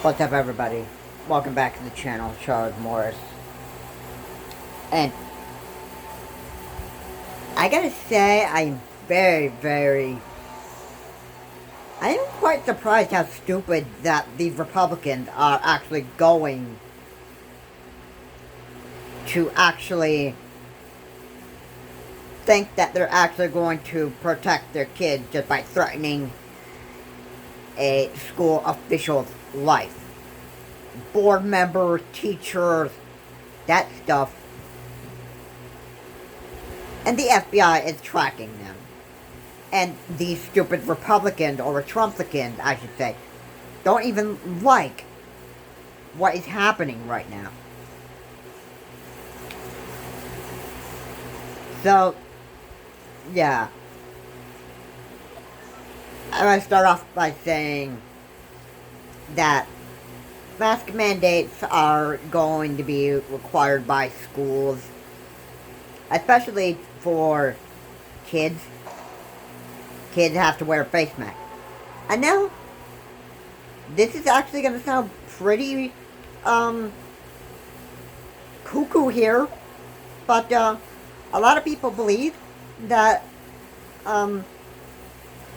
What's up, everybody? Welcome back to the channel, Charles Morris. And I gotta say, I'm I am quite surprised how stupid that these Republicans are actually going to actually think that they're actually going to protect their kids just by threatening a school official's life. Board members, teachers, that stuff. And the FBI is tracking them. And these stupid Republicans, or Trumplicans, I should say, don't even like what is happening right now. So, yeah. I'm going to start off by saying that mask mandates are going to be required by schools, especially for kids. Kids have to wear a face mask. I know this is actually going to sound pretty cuckoo here, but a lot of people believe that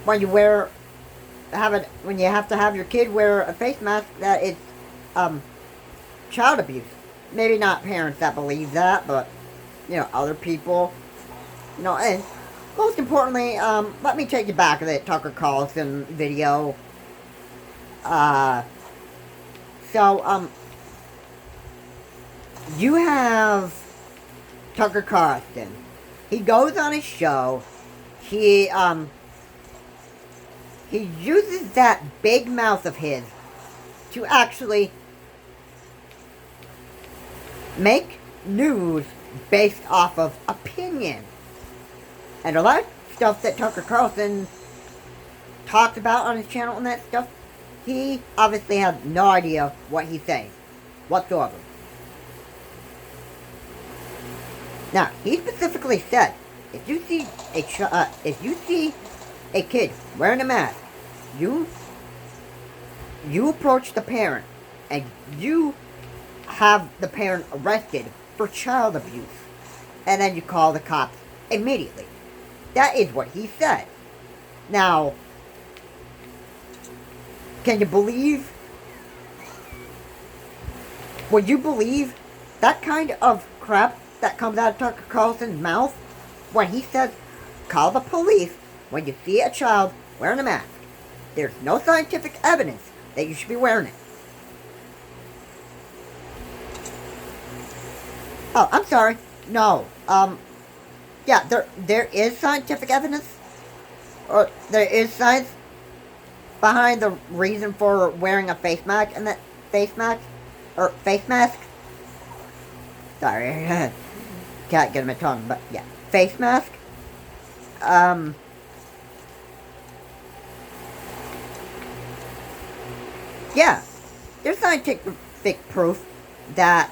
when you when you have to have your kid wear a face mask, that it's child abuse. Maybe not parents that believe that, but other people. And most importantly, let me take you back to that Tucker Carlson video. You have Tucker Carlson. He goes on his show. He uses that big mouth of his to actually make news based off of opinion. And a lot of stuff that Tucker Carlson talks about on his channel and that stuff, he obviously has no idea what he's saying whatsoever. Now, he specifically said, if you see a kid wearing a mask, you approach the parent and you have the parent arrested for child abuse, and then you call the cops immediately. That is what he said. Now, can you believe? Would you believe that kind of crap that comes out of Tucker Carlson's mouth when he says, call the police when you see a child wearing a mask? There's no scientific evidence that you should be wearing it. Oh, I'm sorry. No. Yeah, there is scientific evidence, or there is science behind the reason for wearing a face mask, and that face mask, sorry, can't get my tongue, but yeah, face mask, yeah, there's scientific proof that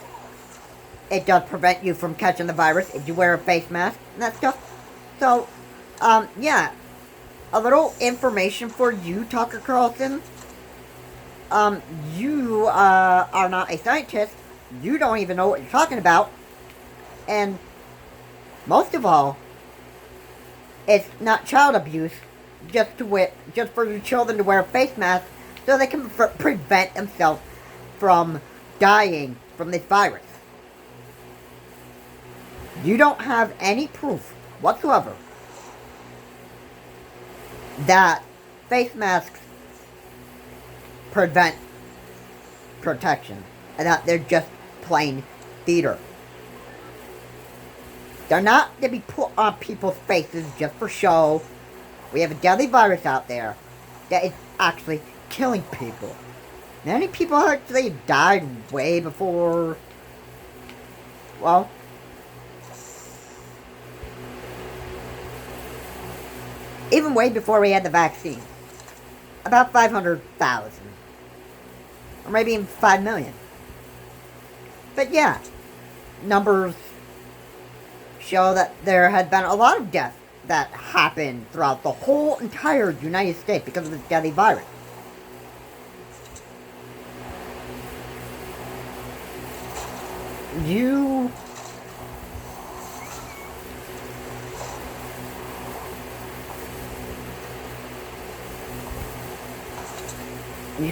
it does prevent you from catching the virus if you wear a face mask and that stuff. So, yeah, a little information for you, Tucker Carlson. You are not a scientist. You don't even know what you're talking about. And most of all, it's not child abuse just for your children to wear a face mask so they can prevent themselves from dying from this virus. You don't have any proof whatsoever that face masks prevent protection, and that they're just plain theater. They're not to be put on people's faces just for show. We have a deadly virus out there that is actually killing people. Many people actually died way before, well, even way before we had the vaccine. About 500,000. Or maybe even 5 million. But yeah, numbers show that there had been a lot of deaths that happened throughout the whole entire United States because of this deadly virus. You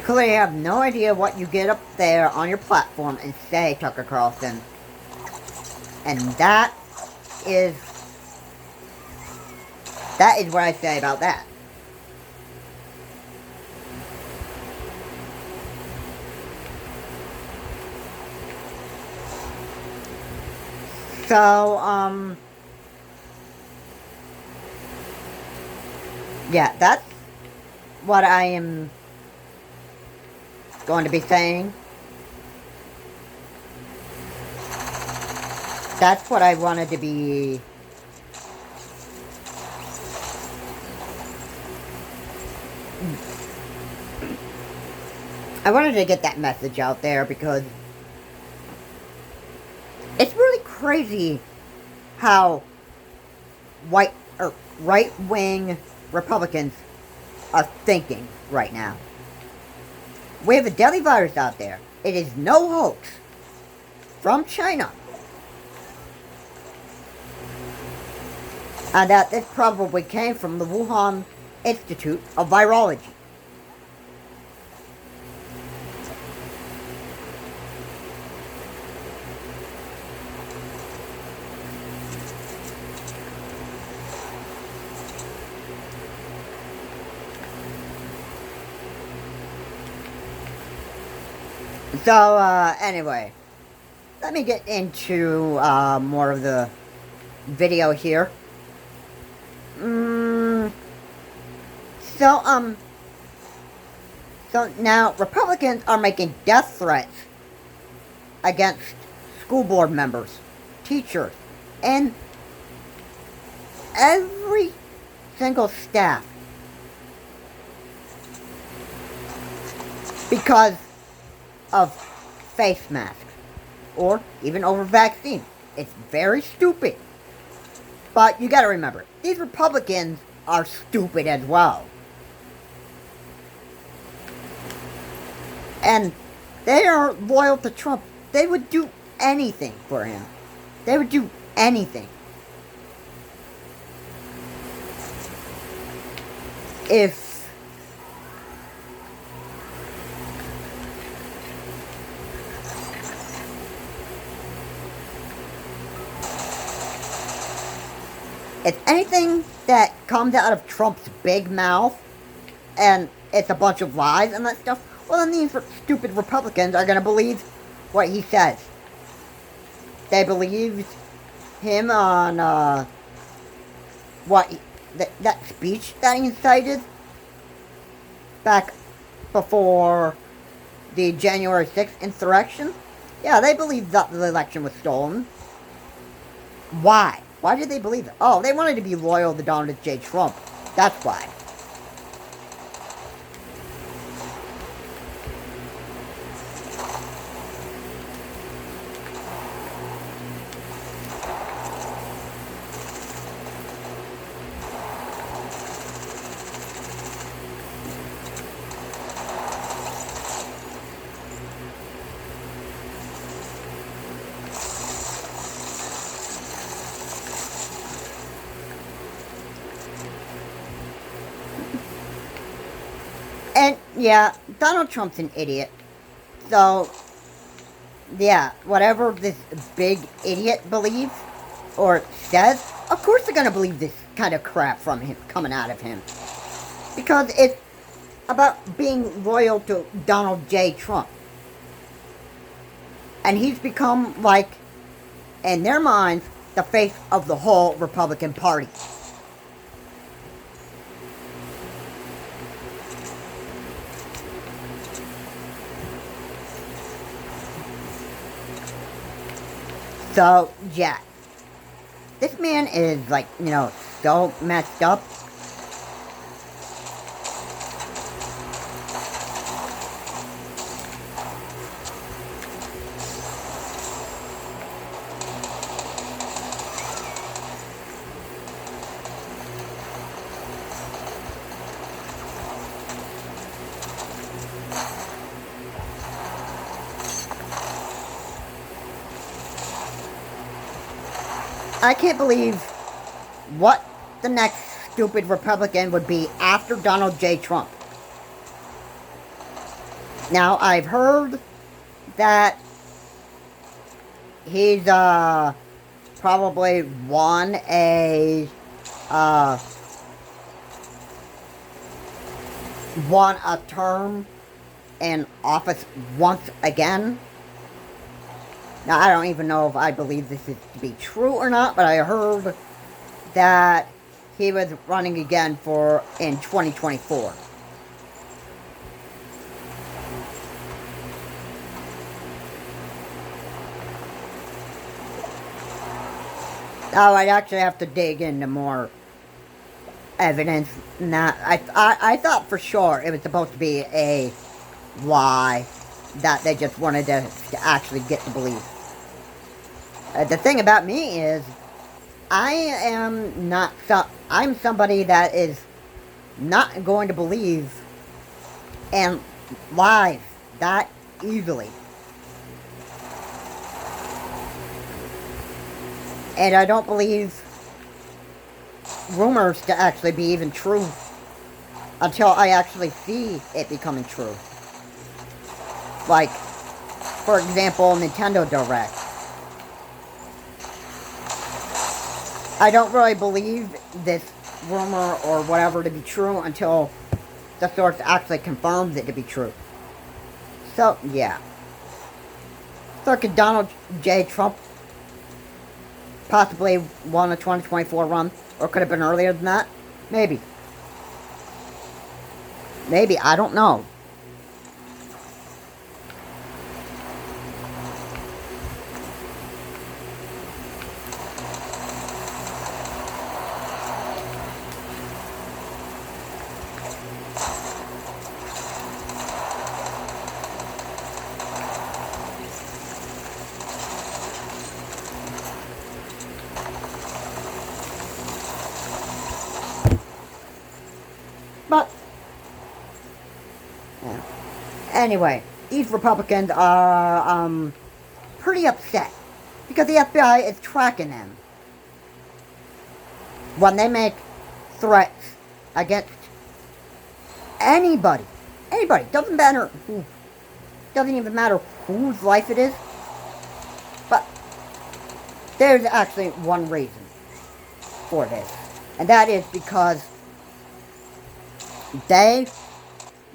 clearly have no idea what you get up there on your platform and say, Tucker Carlson. And that is what I say about that. So, yeah, that's what I am going to be saying. That's what I wanted to be. I wanted to get that message out there because it's really crazy how right-wing Republicans are thinking right now. We have a deadly virus out there. It is no hoax from China. And that this probably came from the Wuhan Institute of Virology. So, anyway, let me get into more of the video here. So now Republicans are making death threats against school board members, teachers, and every single staff because of face masks or even over vaccines. It's very stupid. But you gotta remember, these Republicans are stupid as well. And they are loyal to Trump. They would do anything for him. They would do anything. If anything that comes out of Trump's big mouth and it's a bunch of lies and that stuff, well, then these stupid Republicans are going to believe what he says. They believed him on that speech that he incited back before the January 6th insurrection. Yeah, they believed that the election was stolen. Why? Why did they believe it? Oh, they wanted to be loyal to Donald J. Trump. That's why. And, yeah, Donald Trump's an idiot. So, yeah, whatever this big idiot believes or says, of course they're going to believe this kind of crap from him, coming out of him. Because it's about being loyal to Donald J. Trump. And he's become, like, in their minds, the face of the whole Republican Party. So, yeah. This man is, like, so messed up. I can't believe what the next stupid Republican would be after Donald J. Trump. Now, I've heard that he's probably won a term in office once again. Now, I don't even know if I believe this is to be true or not, but I heard that he was running again in 2024. Oh, I'd actually have to dig into more evidence than that. I thought for sure it was supposed to be a lie that they just wanted to actually get to believe. The thing about me is, I'm somebody that is not going to believe in lies that easily. And I don't believe rumors to actually be even true until I actually see it becoming true. Like, for example, Nintendo Direct. I don't really believe this rumor or whatever to be true until the source actually confirms it to be true. So, yeah. So could Donald J. Trump possibly won a 2024 run? Or could have been earlier than that? Maybe. Maybe, I don't know. But, yeah. Anyway, these Republicans are pretty upset because the FBI is tracking them when they make threats against anybody. Anybody. Doesn't matter who. Doesn't even matter whose life it is. But there's actually one reason for this. And that is because they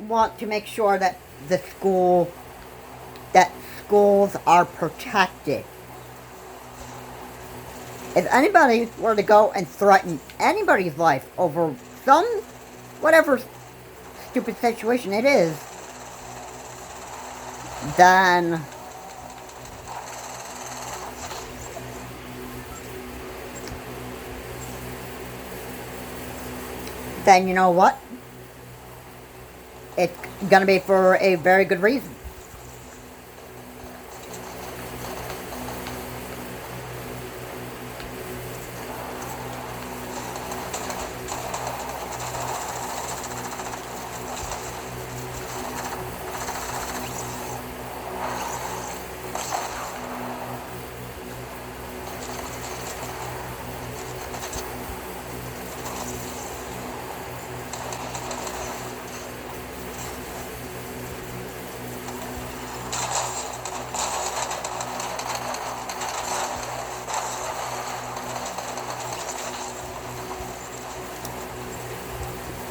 want to make sure that schools are protected. If anybody were to go and threaten anybody's life over whatever stupid situation it is, then you know what? It's gonna be for a very good reason.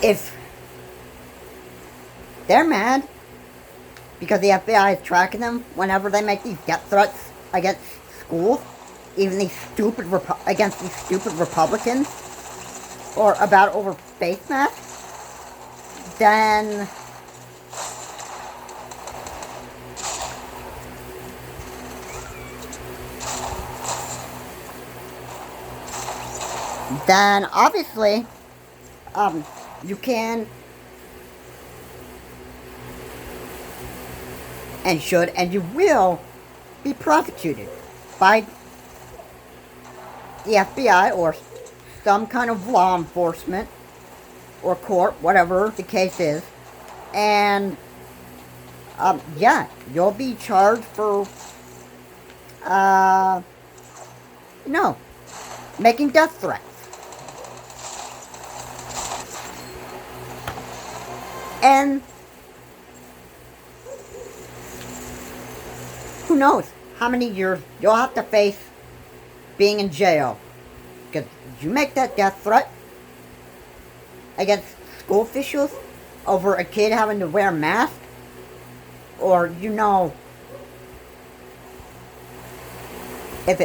If they're mad because the FBI is tracking them whenever they make these death threats against schools, even against these stupid Republicans, or about over face masks, then obviously you can and should and you will be prosecuted by the FBI or some kind of law enforcement or court, whatever the case is, and yeah, you'll be charged for making death threats. And who knows how many years you'll have to face being in jail. Because you make that death threat against school officials over a kid having to wear a mask, or if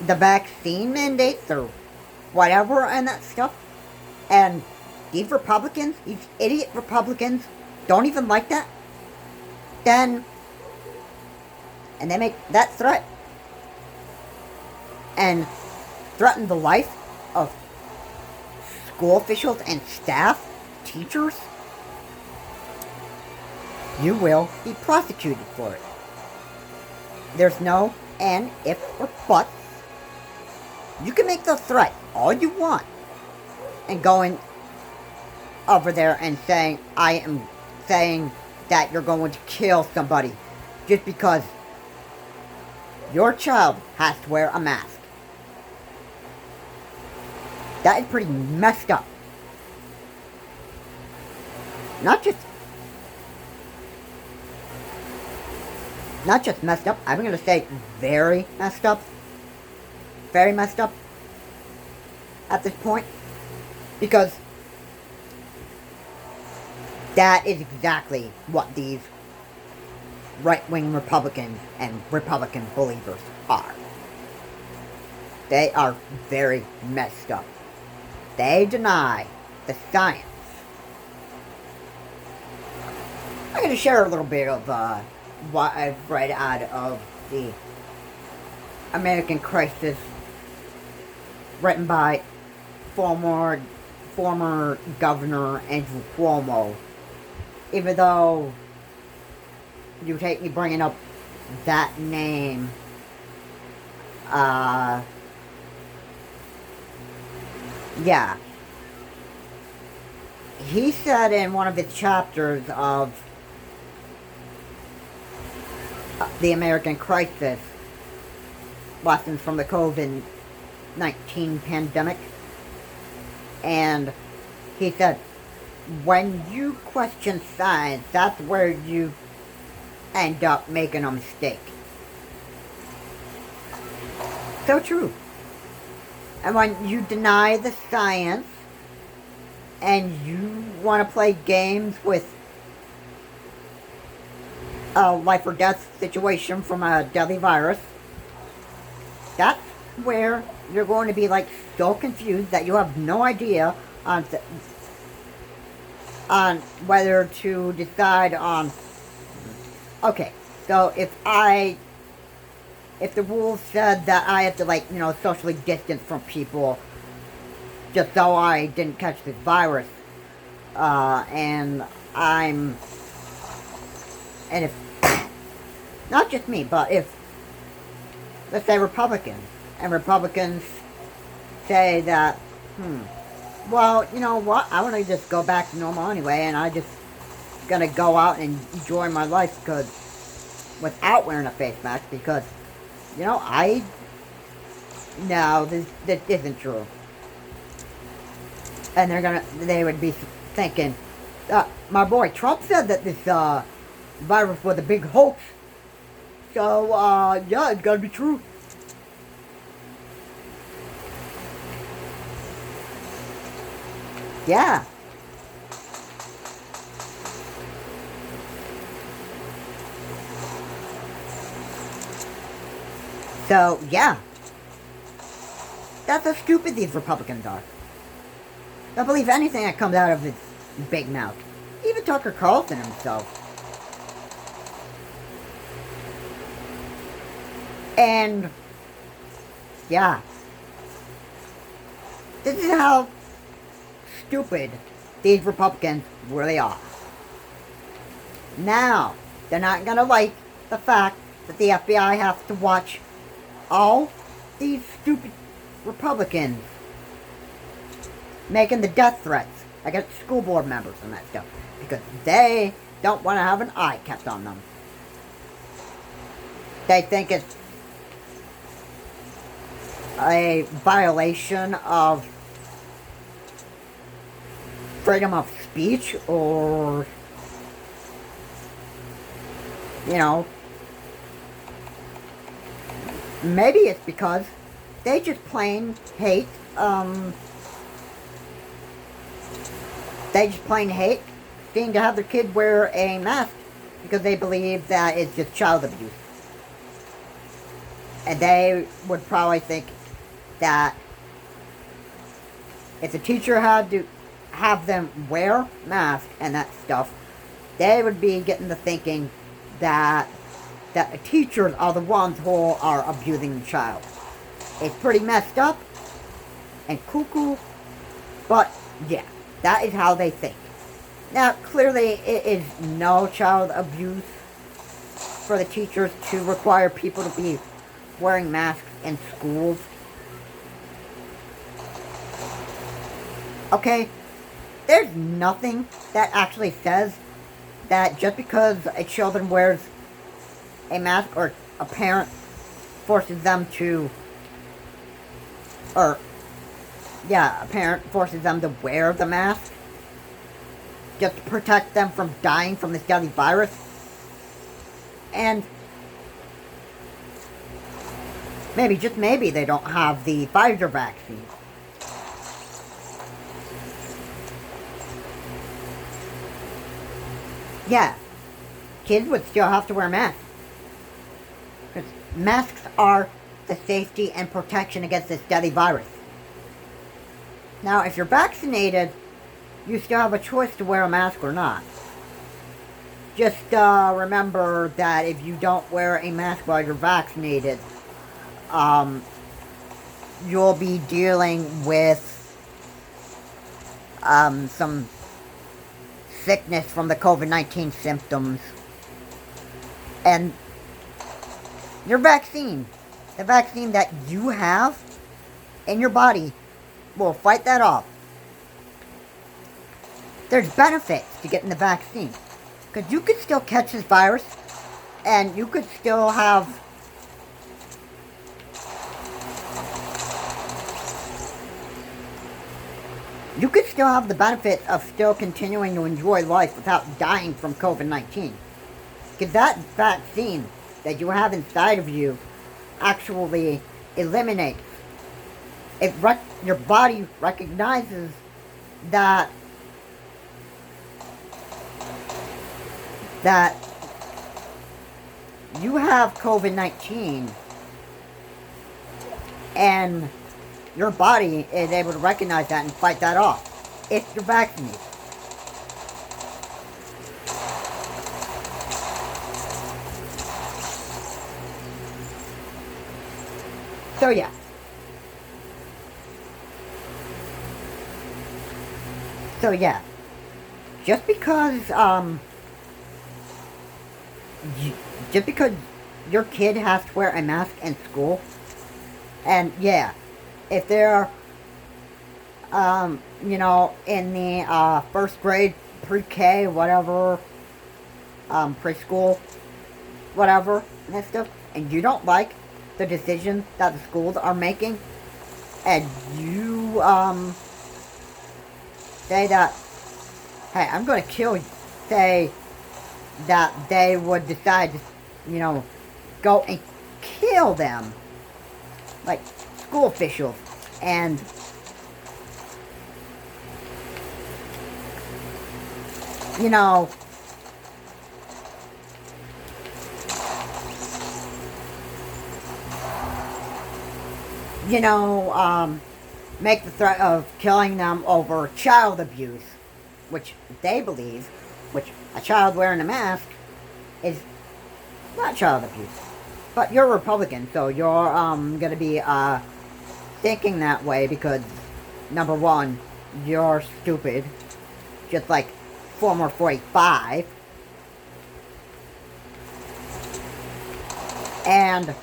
the vaccine mandates or whatever and that stuff, and these Republicans, these idiot Republicans, don't even like that, then, and they make that threat and threaten the life of school officials and staff, teachers, you will be prosecuted for it. There's no and, if, or but. You can make the threat all you want and going over there and saying, I am saying that you're going to kill somebody just because your child has to wear a mask. That is pretty messed up. Not just messed up, I'm going to say very messed up. Very messed up at this point. Because that is exactly what these right-wing Republicans and Republican believers are. They are very messed up. They deny the science. I'm going to share a little bit of what I've read out of the American Crisis, written by former Governor Andrew Cuomo. Even though you take me bringing up that name, yeah. He said in one of his chapters of the American Crisis, lessons from the COVID-19 pandemic, and he said, when you question science, that's where you end up making a mistake. So true. And when you deny the science and you want to play games with a life or death situation from a deadly virus, that's where you're going to be like so confused that you have no idea on whether to decide on. Okay, so if the rules said that I have to socially distance from people just so I didn't catch this virus, and if not just me, but if, let's say, Republicans say that, well, you know what, I want to just go back to normal anyway, and I just gonna go out and enjoy my life without wearing a face mask, because, no, this isn't true. And they would be thinking, my boy Trump said that this virus was a big hoax, so, yeah, it's gotta be true. Yeah. So, yeah. That's how stupid these Republicans are. They'll believe anything that comes out of his big mouth. Even Tucker Carlson himself. And, yeah. This is how stupid these Republicans really are. Now, they're not going to like the fact that the FBI has to watch all these stupid Republicans making the death threats against school board members and that stuff, because they don't want to have an eye kept on them. They think it's a violation of freedom of speech, or, you know, maybe it's because they just plain hate, they just plain hate seeing to have their kid wear a mask because they believe that it's just child abuse. And they would probably think that if the teacher had to have them wear masks and that stuff, they would be getting to thinking that the teachers are the ones who are abusing the child. It's pretty messed up and cuckoo, but yeah, that is how they think. Now, clearly, it is no child abuse for the teachers to require people to be wearing masks in schools. Okay, there's nothing that actually says that just because a child wears a mask, or a parent forces them to, or, yeah, a parent forces them to wear the mask just to protect them from dying from this deadly virus. And maybe, just maybe, they don't have the Pfizer vaccine. Yeah, kids would still have to wear masks. Because masks are the safety and protection against this deadly virus. Now, if you're vaccinated, you still have a choice to wear a mask or not. Just remember that if you don't wear a mask while you're vaccinated, you'll be dealing with some sickness from the COVID-19 symptoms. And your vaccine, the vaccine that you have in your body, will fight that off. There's benefits to getting the vaccine. Because you could still catch this virus, and you could still have the benefit of still continuing to enjoy life without dying from COVID-19. Because that vaccine that you have inside of you actually eliminates. Your body recognizes that you have COVID-19, and your body is able to recognize that and fight that off if you're vaccinated. So yeah. Just because your kid has to wear a mask in school, and yeah, if they're in the first grade, pre-K, whatever, preschool, whatever, and that stuff, and you don't like the decision that the schools are making, and you say that, hey, I'm going to kill you, say that they would decide to, go and kill them, like school officials, and make the threat of killing them over child abuse, which they believe, which a child wearing a mask is not child abuse. But you're a Republican, so you're going to be thinking that way because, number one, you're stupid, just like former 45, and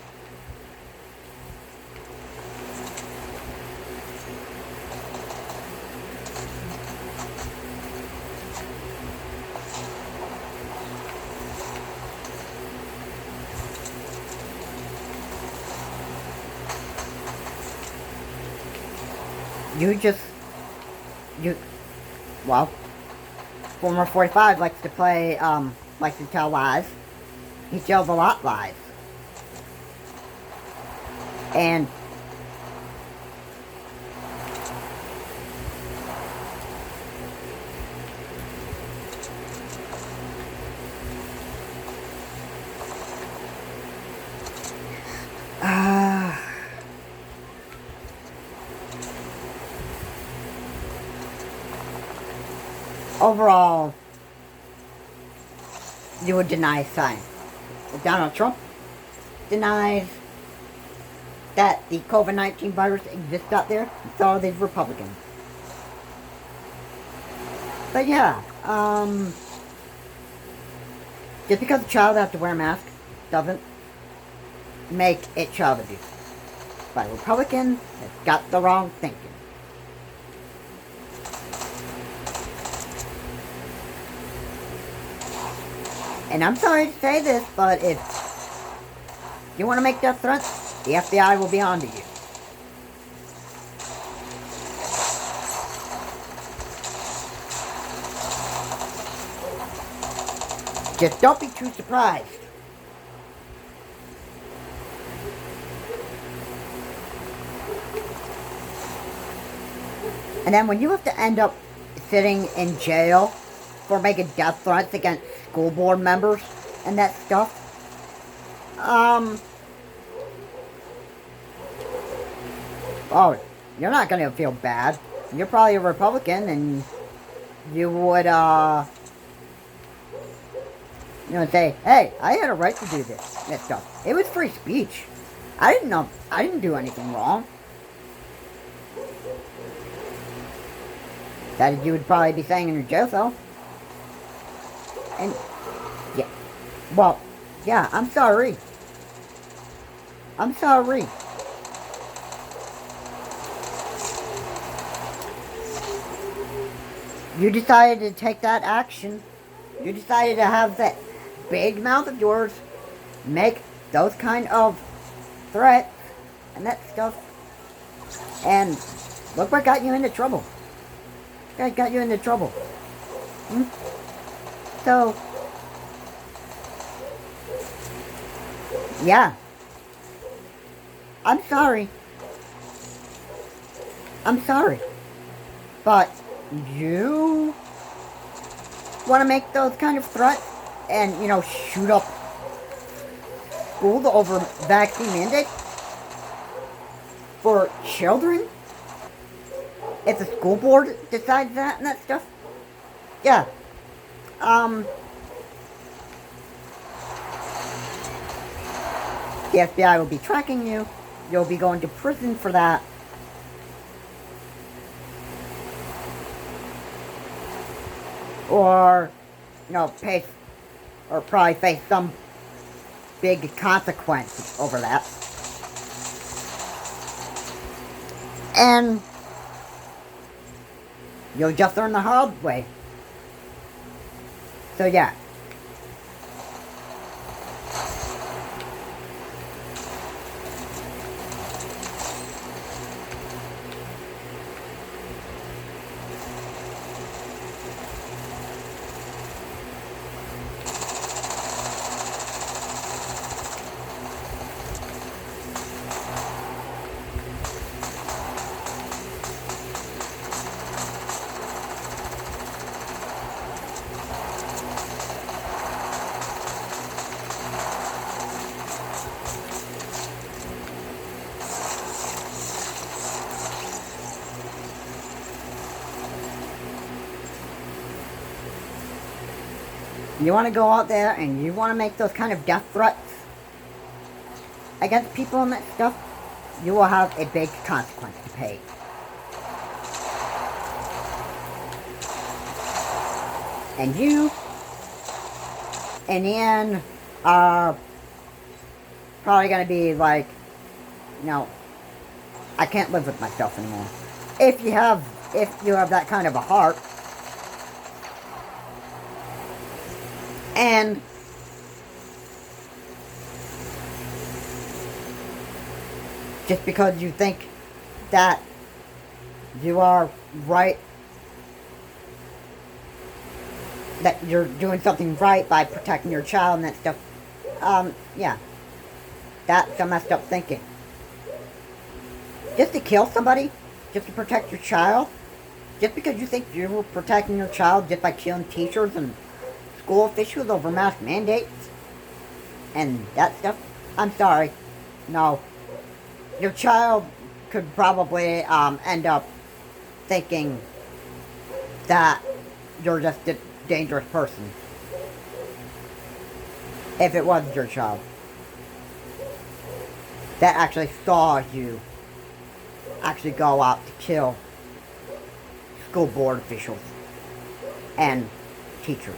You just, you, well, former 45 likes to play, likes to tell lies. He tells a lot lies. And uh, overall, you would deny science. Donald Trump denies that the COVID-19 virus exists out there. So are these Republicans. But yeah, just because a child has to wear a mask doesn't make it child abuse. But Republicans have got the wrong thinking. And I'm sorry to say this, but if you want to make death threats, the FBI will be on to you. Just don't be too surprised. And then when you have to end up sitting in jail for making death threats against school board members and that stuff, oh, you're not going to feel bad. You're probably a Republican and you would, say, hey, I had a right to do this, that stuff. It was free speech. I didn't do anything wrong. That you would probably be saying in your jail cell. And, yeah, well, yeah, I'm sorry. I'm sorry. You decided to take that action. You decided to have that big mouth of yours make those kind of threats and that stuff. And look what got you into trouble. That got you into trouble. So, yeah. I'm sorry. I'm sorry. But you want to make those kind of threats and, shoot up school over vaccine mandate for children? If the school board decides that and that stuff? Yeah. The FBI will be tracking you. You'll be going to prison for that. Or, pay, or probably face some big consequence over that. And you'll just learn the hard way. So yeah. You want to go out there and you want to make those kind of death threats against people and that stuff, you will have a big consequence to pay. And you, in the end, are probably going to be like, I can't live with myself anymore. If you have that kind of a heart. And just because you think that you are right, that you're doing something right by protecting your child and that stuff. Yeah. That's some messed up thinking. Just to kill somebody? Just to protect your child? Just because you think you were protecting your child just by killing teachers and school officials over mask mandates? And that stuff? I'm sorry. No. Your child could probably end up thinking that you're just a dangerous person. If it was your child that actually saw you actually go out to kill school board officials and teachers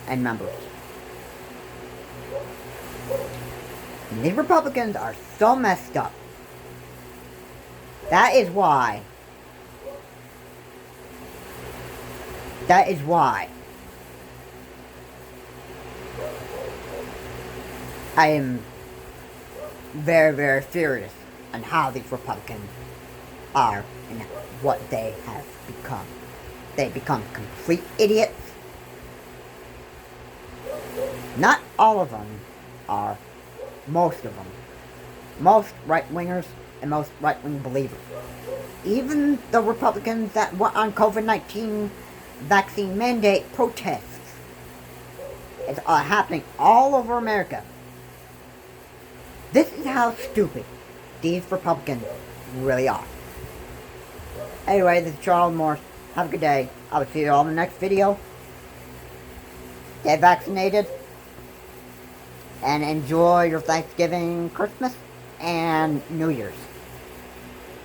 and members. And these Republicans are so messed up. That is why I am very, very furious on how these Republicans are and what they have become. They become complete idiots. Not all of them are. Most of them. Most right-wingers and most right-wing believers. Even the Republicans that went on COVID-19 vaccine mandate protests. It's happening all over America. This is how stupid these Republicans really are. Anyway, this is Charles Morse. Have a good day. I will see you all in the next video. Get vaccinated. And enjoy your Thanksgiving, Christmas, and New Year's.